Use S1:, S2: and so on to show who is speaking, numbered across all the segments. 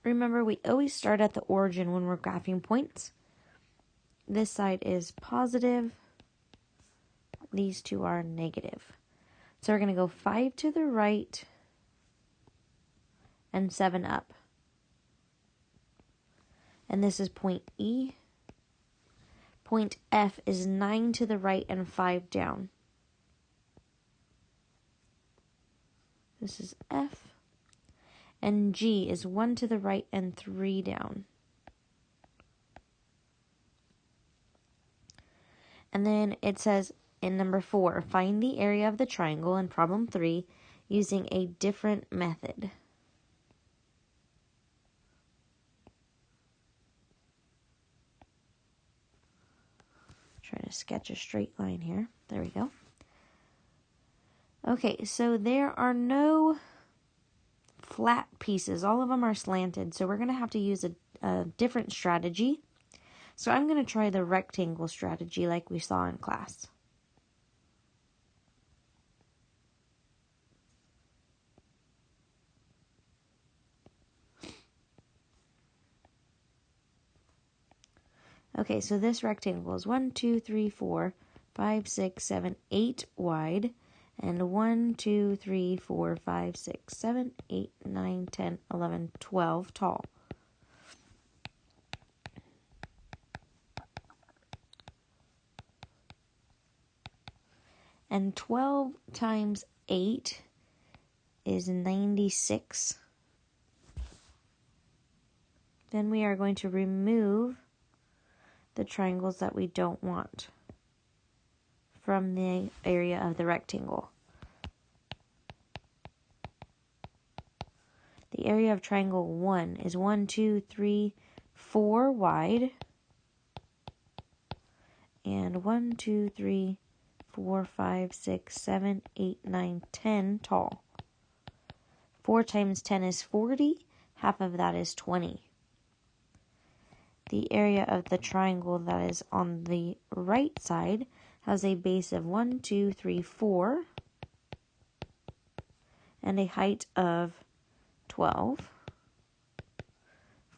S1: remember we always start at the origin when we're graphing points. This side is positive. These two are negative. So we're going to go 5 to the right and 7 up. And this is point E. Point F is 9 to the right and 5 down. This is F. And G is 1 to the right and 3 down. And then it says in number 4, find the area of the triangle in problem 3 using a different method. Trying to sketch a straight line here. There we go. Okay, so there are no flat pieces. All of them are slanted, so we're going to have to use a different strategy. So I'm going to try the rectangle strategy like we saw in class. Okay, so this rectangle is 1, 2, 3, 4, 5, 6, 7, 8 wide, and 1, 2, 3, 4, 5, 6, 7, 8, 9, 10, 11, 12 tall. And 12 times 8 is 96. Then we are going to remove the triangles that we don't want from the area of the rectangle. The area of triangle 1 is 1, 2, 3, 4 wide, and 1, 2, 3, 4, 5, 6, 7, 8, 9, 10 tall. 4 times 10 is 40. Half of that is 20. The area of the triangle that is on the right side has a base of 1, 2, 3, 4, and a height of 12.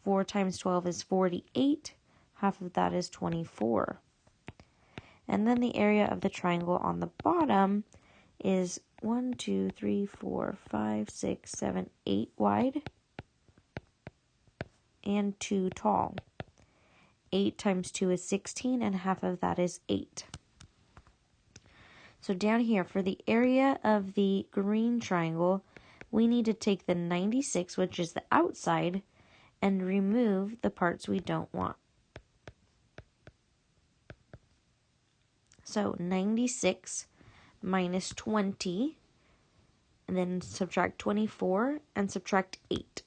S1: 4 times 12 is 48. Half of that is 24. And then the area of the triangle on the bottom is 1, 2, 3, 4, 5, 6, 7, 8 wide, and 2 tall. 8 times 2 is 16, and half of that is 8. So down here, for the area of the green triangle, we need to take the 96, which is the outside, and remove the parts we don't want. So 96 minus 20, and then subtract 24 and subtract 8,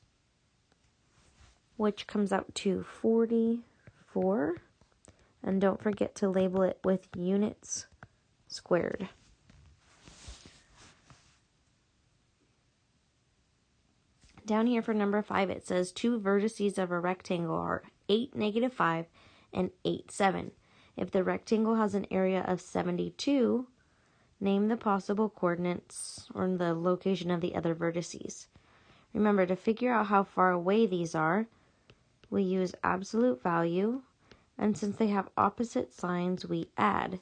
S1: which comes out to 44. And don't forget to label it with units squared. Down here for number 5, it says 2 vertices of a rectangle are 8, negative 5, and 8, 7. If the rectangle has an area of 72, name the possible coordinates or the location of the other vertices. Remember, to figure out how far away these are, we use absolute value, and since they have opposite signs, we add.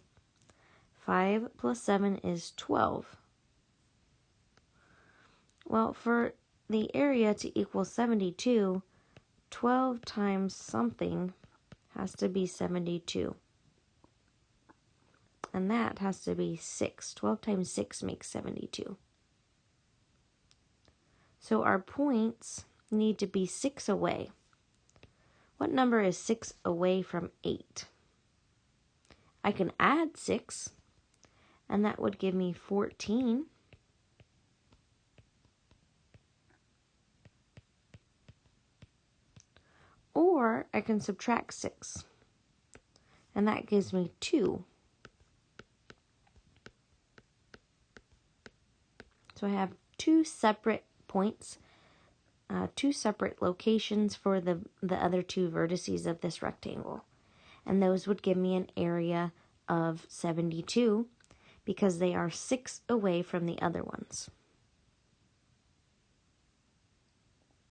S1: 5 plus 7 is 12. Well, for the area to equal 72, 12 times something has to be 72. And that has to be 6. 12 times 6 makes 72. So our points need to be 6 away. What number is 6 away from 8? I can add 6, and that would give me 14. Or I can subtract 6, and that gives me 2. So I have 2 separate points, 2 separate locations for the other 2 vertices of this rectangle. And those would give me an area of 72 because they are 6 away from the other ones.